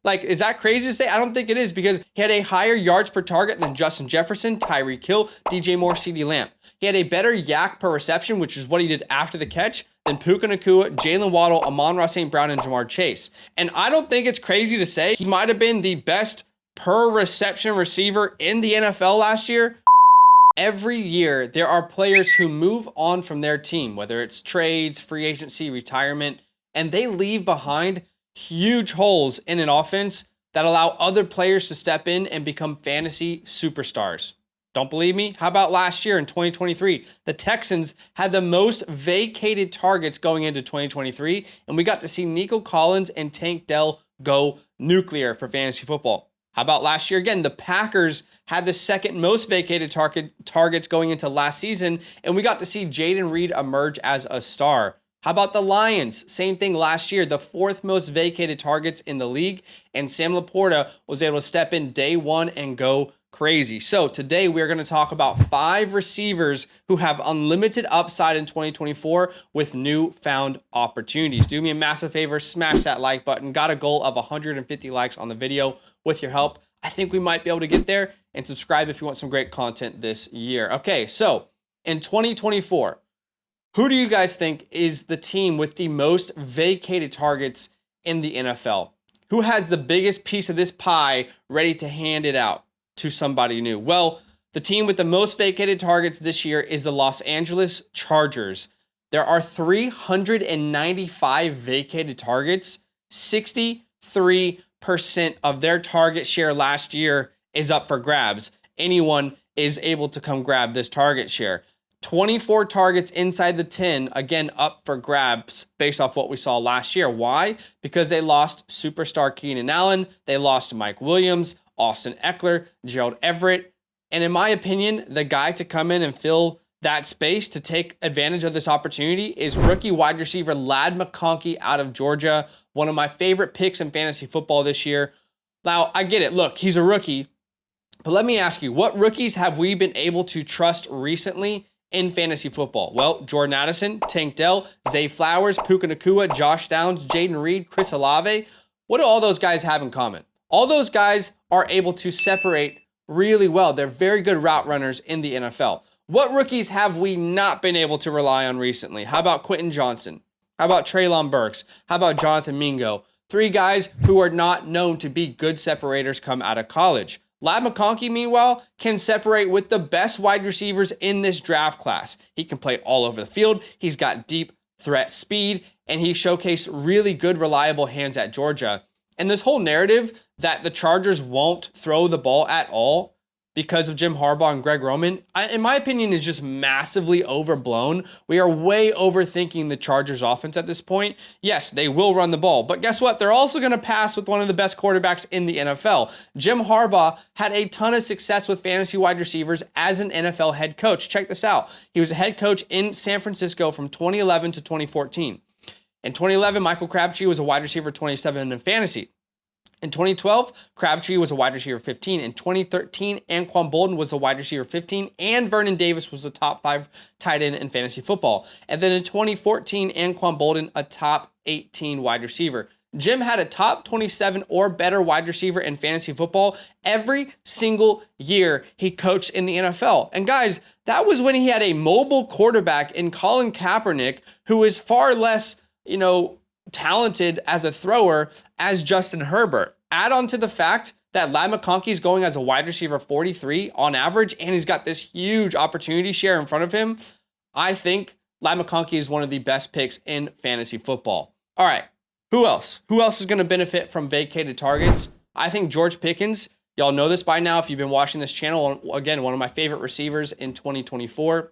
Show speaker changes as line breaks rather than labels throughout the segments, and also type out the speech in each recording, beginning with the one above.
Like, is that crazy to say? I don't think it is, because he had a higher yards per target than Justin Jefferson, Tyreek Hill, DJ Moore, CeeDee Lamb. He had a better yak per reception, which is what he did after the catch, than Puka Nacua, Jalen Waddle, Amon-Ra St. Brown, and Jamar Chase. And I don't think it's crazy to say he might have been the best per reception receiver in the NFL last year. Every year, there are players who move on from their team, whether it's trades, free agency, retirement, and they leave behind huge holes in an offense that allow other players to step in and become fantasy superstars. Don't believe me? How about last year in 2023? The Texans had the most vacated targets going into 2023, and we got to see Nico Collins and Tank Dell go nuclear for fantasy football. How about last year again? The Packers had the second most vacated targets going into last season, and we got to see Jaden Reed emerge as a star. How about the Lions? Same thing last year, the fourth most vacated targets in the league, and Sam Laporta was able to step in day one and go crazy. So today we're going to talk about 5 receivers who have unlimited upside in 2024 with newfound opportunities. Do me a massive favor, smash that like button. Got a goal of 150 likes on the video. With your help, I think we might be able to get there, and subscribe if you want some great content this year. Okay, so in 2024, who do you guys think is the team with the most vacated targets in the NFL? Who has the biggest piece of this pie ready to hand it out to somebody new? Well, the team with the most vacated targets this year is the Los Angeles Chargers. There are 395 vacated targets. 63% of their target share last year is up for grabs. Anyone is able to come grab this target share. 24 targets inside the 10, again, up for grabs based off what we saw last year. Why? Because they lost superstar Keenan Allen, they lost Mike Williams, Austin Eckler, Gerald Everett, and in my opinion, the guy to come in and fill that space to take advantage of this opportunity is rookie wide receiver Ladd McConkey out of Georgia, one of my favorite picks in fantasy football this year. Now, I get it. Look, he's a rookie, but let me ask you, what rookies have we been able to trust recently in fantasy football? Well, Jordan Addison, Tank Dell, Zay Flowers, Puka Nacua, Josh Downs, Jaden Reed, Chris Olave. What do all those guys have in common? All those guys are able to separate really well. They're very good route runners in the NFL. What rookies have we not been able to rely on recently? How about Quentin Johnson? How about Treylon Burks? How about Jonathan Mingo? 3 guys who are not known to be good separators come out of college. Ladd McConkey, meanwhile, can separate with the best wide receivers in this draft class. He can play all over the field. He's got deep threat speed, and he showcased really good, reliable hands at Georgia. And this whole narrative that the Chargers won't throw the ball at all because of Jim Harbaugh and Greg Roman, in my opinion, is just massively overblown. We are way overthinking the Chargers offense at this point. Yes, they will run the ball, but guess what? They're also going to pass with one of the best quarterbacks in the NFL. Jim Harbaugh had a ton of success with fantasy wide receivers as an NFL head coach. Check this out. He was a head coach in San Francisco from 2011 to 2014. In 2011, Michael Crabtree was a wide receiver 27 in fantasy. In 2012, Crabtree was a wide receiver 15. In 2013, Anquan Bolden was a wide receiver 15, and Vernon Davis was a top 5 tight end in fantasy football. And then in 2014, Anquan Bolden, a top 18 wide receiver. Jim had a top 27 or better wide receiver in fantasy football every single year he coached in the NFL. And guys, that was when he had a mobile quarterback in Colin Kaepernick, who is far less, talented as a thrower as Justin Herbert. Add on to the fact that Ladd McConkey is going as a wide receiver 43 on average, and he's got this huge opportunity share in front of him. I think Ladd McConkey is one of the best picks in fantasy football. All right, who else? Who else is going to benefit from vacated targets? I think George Pickens. Y'all know this by now if you've been watching this channel. Again, one of my favorite receivers in 2024.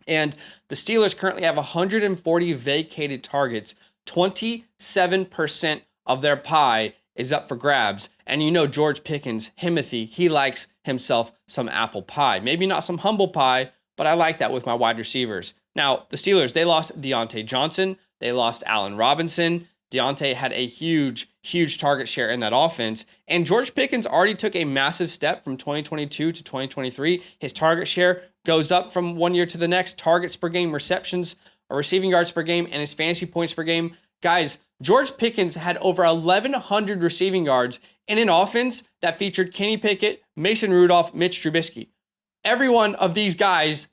And the Steelers currently have 140 vacated targets. 27% of their pie is up for grabs. And George Pickens, Himothy, he likes himself some apple pie. Maybe not some humble pie, but I like that with my wide receivers. Now, the Steelers, they lost Deontay Johnson. They lost Allen Robinson. Deontay had a huge target share in that offense. And George Pickens already took a massive step from 2022 to 2023. His target share goes up from one year to the next. Targets per game, receptions, or receiving yards per game, and his fantasy points per game. Guys, George Pickens had over 1,100 receiving yards in an offense that featured Kenny Pickett, Mason Rudolph, Mitch Trubisky. Every one of these guys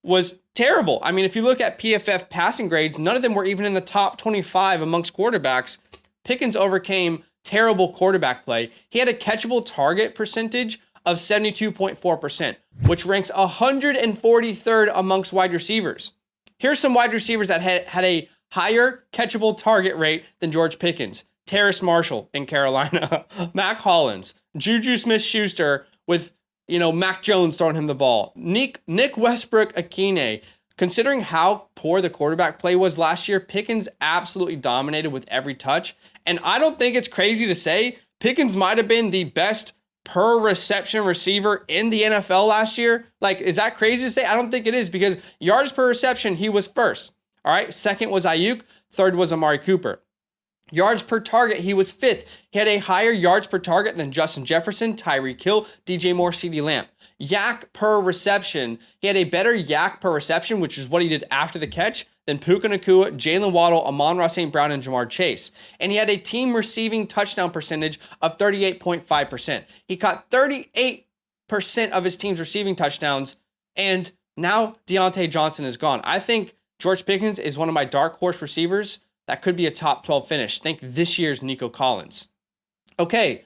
was terrible. I mean, if you look at PFF passing grades, none of them were even in the top 25 amongst quarterbacks. Pickens overcame terrible quarterback play. He had a catchable target percentage of 72.4%, which ranks 143rd amongst wide receivers. Here's some wide receivers that had a higher catchable target rate than George Pickens. Terrace Marshall in Carolina, Mac Hollins, Juju Smith-Schuster with, Mac Jones throwing him the ball. Nick Westbrook-Akine. Considering how poor the quarterback play was last year, Pickens absolutely dominated with every touch. And I don't think it's crazy to say Pickens might have been the best per reception receiver in the NFL last year. Like, is that crazy to say? I don't think it is, because yards per reception, he was first. All right. Second was Ayuk. Third was Amari Cooper. Yards per target, he was fifth. He had a higher yards per target than Justin Jefferson, Tyreek Hill, DJ Moore, CeeDee Lamb. Yak per reception, he had a better yak per reception, which is what he did after the catch, than Puka Nacua, Jalen Waddle, Amon-Ra St. Brown, and Jamar Chase. And he had a team receiving touchdown percentage of 38.5%. He caught 38% of his team's receiving touchdowns, and now Deontay Johnson is gone. I think George Pickens is one of my dark horse receivers that could be a top 12 finish. Think this year's Nico Collins. Okay,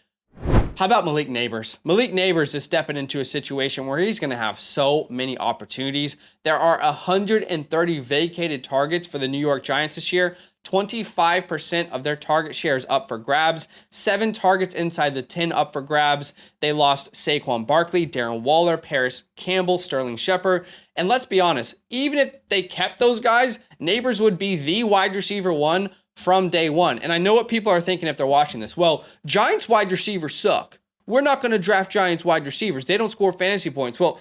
how about Malik Nabers? Malik Nabers is stepping into a situation where he's going to have so many opportunities. There are 130 vacated targets for the New York Giants this year. 25% of their target share is up for grabs. 7 targets inside the 10 up for grabs. They lost Saquon Barkley, Darren Waller, Paris Campbell, Sterling Shepard. And let's be honest, even if they kept those guys, Nabers would be the wide receiver one from day one. And I know what people are thinking if they're watching this. Well, Giants wide receivers suck. We're not going to draft Giants wide receivers. They don't score fantasy points. Well,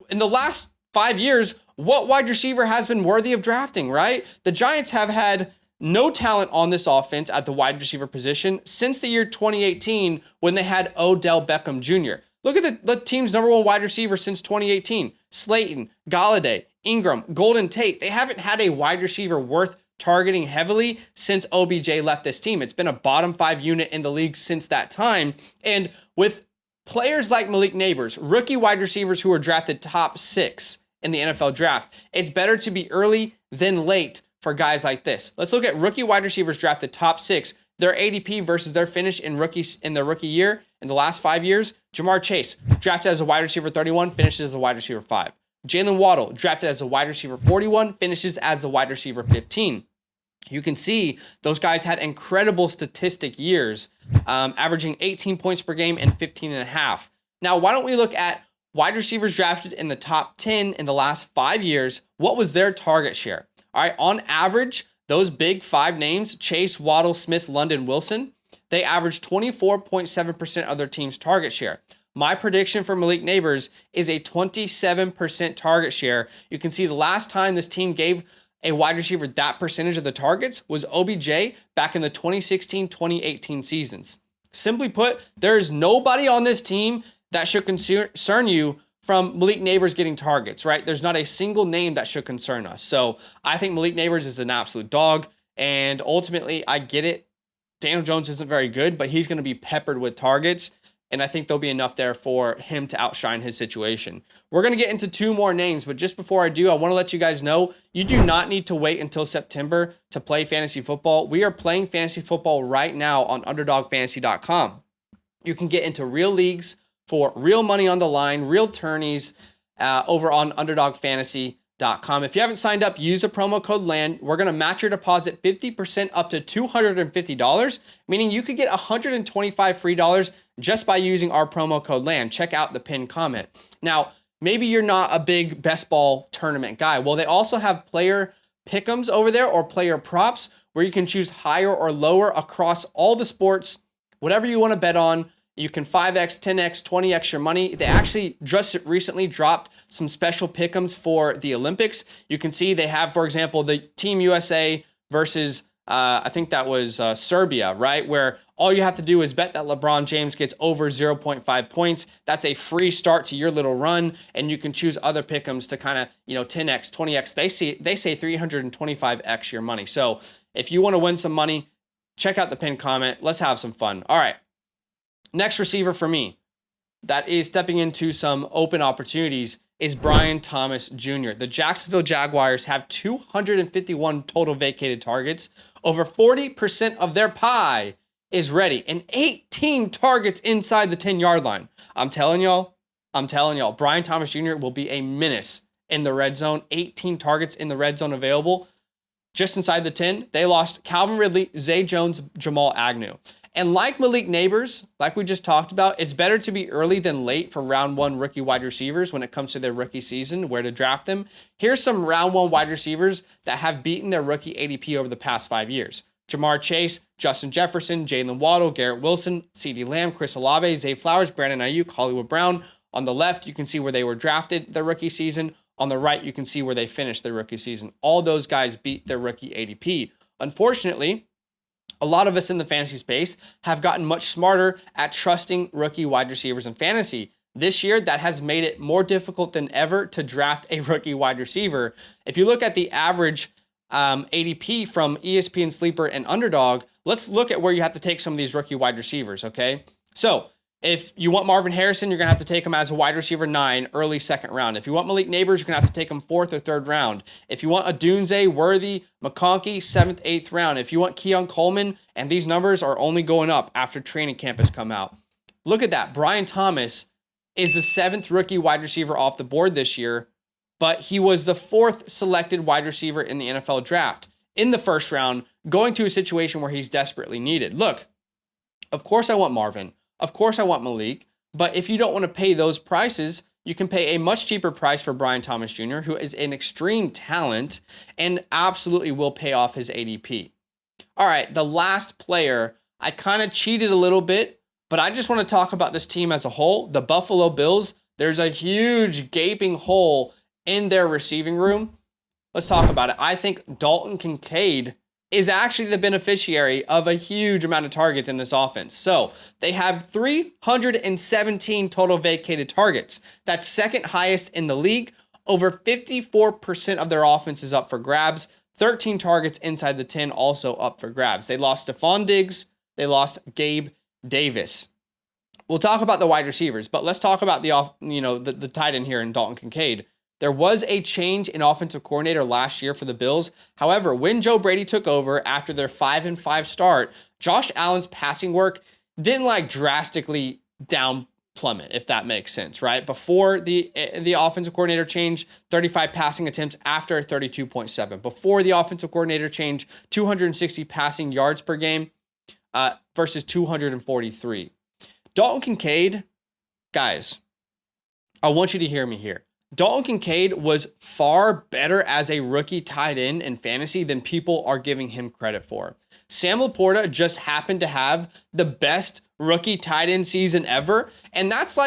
in the last 5 years, what wide receiver has been worthy of drafting, right? The Giants have had no talent on this offense at the wide receiver position since the year 2018 when they had Odell Beckham Jr. Look at the team's number one wide receiver since 2018. Slayton, Galladay, Ingram, Golden Tate. They haven't had a wide receiver worth targeting heavily since OBJ left this team. It's been a bottom 5 unit in the league since that time. And with players like Malik Nabers, rookie wide receivers who are drafted top 6 in the NFL draft, it's better to be early than late for guys like this. Let's look at rookie wide receivers drafted top 6, their ADP versus their finish in their rookie year in the last 5 years. Jamar Chase, drafted as a wide receiver 31, finishes as a wide receiver 5. Jalen Waddle, drafted as a wide receiver 41, finishes as a wide receiver 15. You can see those guys had incredible statistic years, averaging 18 points per game and 15 and a half. Now, why don't we look at wide receivers drafted in the top 10 in the last 5 years? What was their target share? All right, on average, those big 5 names, Chase, Waddle, Smith, London, Wilson, they averaged 24.7% of their team's target share. My prediction for Malik Nabers is a 27% target share. You can see the last time this team gave a wide receiver that percentage of the targets was OBJ back in the 2016-2018 seasons. Simply put, there is nobody on this team that should concern you from Malik Nabers getting targets, right? There's not a single name that should concern us. So I think Malik Nabers is an absolute dog. And ultimately, I get it. Daniel Jones isn't very good, but he's going to be peppered with targets. And I think there'll be enough there for him to outshine his situation. We're going to get into 2 more names, but just before I do, I want to let you guys know, you do not need to wait until September to play fantasy football. We are playing fantasy football right now on UnderdogFantasy.com. You can get into real leagues for real money on the line, real tourneys over on UnderdogFantasy.com. If you haven't signed up, use the promo code LAND. We're going to match your deposit 50% up to $250, meaning you could get $125 free dollars just by using our promo code LAND. Check out the pinned comment. Now, maybe you're not a big best ball tournament guy. Well, they also have player pick'ems over there or player props where you can choose higher or lower across all the sports, whatever you want to bet on. You can 5x, 10x, 20x your money. They actually just recently dropped some special pick'ems for the Olympics. You can see they have, for example, the Team USA versus, I think that was Serbia, right? Where all you have to do is bet that LeBron James gets over 0.5 points. That's a free start to your little run. And you can choose other pick'ems to kind of, 10x, 20x. They say 325x your money. So If you want to win some money, check out the pinned comment. Let's have some fun. All right. Next receiver for me that is stepping into some open opportunities is Brian Thomas Jr. The Jacksonville Jaguars have 251 total vacated targets. Over 40% of their pie is ready, and 18 targets inside the 10-yard line. I'm telling y'all, Brian Thomas Jr. will be a menace in the red zone. 18 targets in the red zone available. Just inside the 10, they lost Calvin Ridley, Zay Jones, Jamal Agnew. And like Malik Neighbors, like we just talked about, it's better to be early than late for round one rookie wide receivers when it comes to their rookie season, where to draft them. Here's some round one wide receivers that have beaten their rookie ADP over the past 5 years. Jamar Chase, Justin Jefferson, Jalen Waddle, Garrett Wilson, CeeDee Lamb, Chris Olave, Zay Flowers, Brandon Ayuk, Hollywood Brown. On the left, you can see where they were drafted their rookie season. On the right, you can see where they finished their rookie season. All those guys beat their rookie ADP. Unfortunately, a lot of us in the fantasy space have gotten much smarter at trusting rookie wide receivers in fantasy. This year, that has made it more difficult than ever to draft a rookie wide receiver. If you look at the average ADP from ESPN Sleeper and Underdog, let's look at where you have to take some of these rookie wide receivers, okay? So if you want Marvin Harrison, you're going to have to take him as a wide receiver 9, early second round. If you want Malik Neighbors, you're going to have to take him 4th or 3rd round. If you want Odunze, Worthy, McConkey, 7th, 8th round. If you want Keon Coleman, and these numbers are only going up after training camp has come out. Look at that. Brian Thomas is the 7th rookie wide receiver off the board this year, but he was the 4th selected wide receiver in the NFL draft in the first round, going to a situation where he's desperately needed. Look, of course I want Marvin. Of course I want Malik, but if you don't want to pay those prices, you can pay a much cheaper price for Brian Thomas Jr., who is an extreme talent and absolutely will pay off his ADP. All right, the last player, I kind of cheated a little bit, but I just want to talk about this team as a whole. The Buffalo Bills, there's a huge gaping hole in their receiving room. Let's talk about it. I think Dalton Kincaid is actually the beneficiary of a huge amount of targets in this offense. So they have 317 total vacated targets. That's second highest in the league. Over 54% of their offense is up for grabs. 13 targets inside the 10 also up for grabs. They lost Stephon Diggs. They lost Gabe Davis. We'll talk about the wide receivers, but let's talk about the tight end here in Dalton Kincaid. There was a change in offensive coordinator last year for the Bills. However, when Joe Brady took over after their 5-5 start, Josh Allen's passing work didn't drastically down plummet, if that makes sense, right? Before the offensive coordinator change, 35 passing attempts after 32.7. Before the offensive coordinator change, 260 passing yards per game versus 243. Dalton Kincaid, guys, I want you to hear me here. Dalton Kincaid was far better as a rookie tight end in fantasy than people are giving him credit for. Sam Laporta just happened to have the best rookie tight end season ever, and that's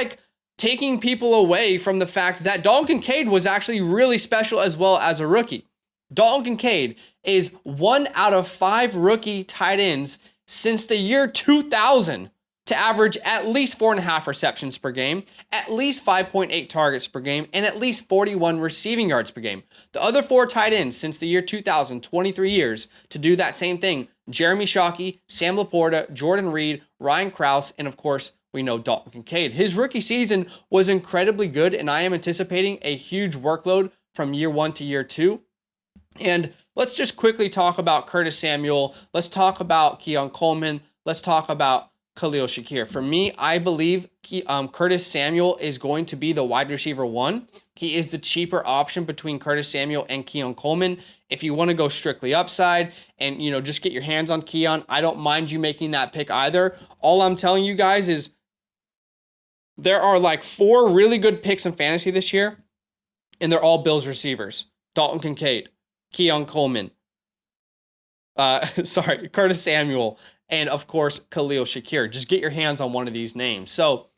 taking people away from the fact that Dalton Kincaid was actually really special as well as a rookie. Dalton Kincaid is 1 out of 5 rookie tight ends since the year 2000 to average at least 4.5 receptions per game, at least 5.8 targets per game, and at least 41 receiving yards per game. The other 4 tight ends since the year 2000, 23 years, to do that same thing: Jeremy Shockey, Sam Laporta, Jordan Reed, Ryan Krause, and of course, we know Dalton Kincaid. His rookie season was incredibly good, and I am anticipating a huge workload from year 1 to year 2. And let's just quickly talk about Curtis Samuel. Let's talk about Keon Coleman. Let's talk about Khalil Shakir. For me, I believe Curtis Samuel is going to be the wide receiver 1. He is the cheaper option between Curtis Samuel and Keon Coleman. If you want to go strictly upside and, just get your hands on Keon, I don't mind you making that pick either. All I'm telling you guys is there are 4 really good picks in fantasy this year, and they're all Bills receivers. Dalton Kincaid, Keon Coleman, Curtis Samuel, and of course, Khalil Shakir. Just get your hands on one of these names. So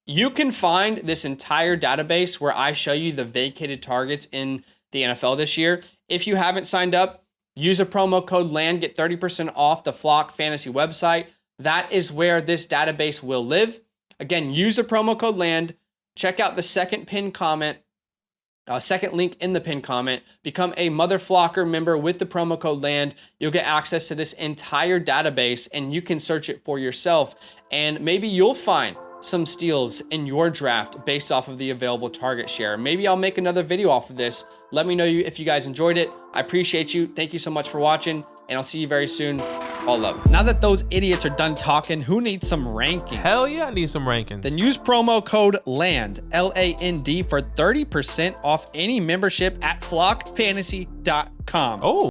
you can find this entire database where I show you the vacated targets in the NFL this year. If you haven't signed up, use a promo code LAND, get 30% off the Flock Fantasy website. That is where this database will live. Again, use a promo code LAND. Check out the second pinned comment. Second link in the pinned comment. Become a Mother Flocker member with the promo code LAND. You'll get access to this entire database and you can search it for yourself. And maybe you'll find some steals in your draft based off of the available target share. Maybe I'll make another video off of this. Let me know if you guys enjoyed it. I appreciate you. Thank you so much for watching, and I'll see you very soon. All love. Now that those idiots are done talking, who needs some rankings?
Hell yeah, I need some rankings.
Then use promo code LAND, LAND, for 30% off any membership at flockfantasy.com.
Oh.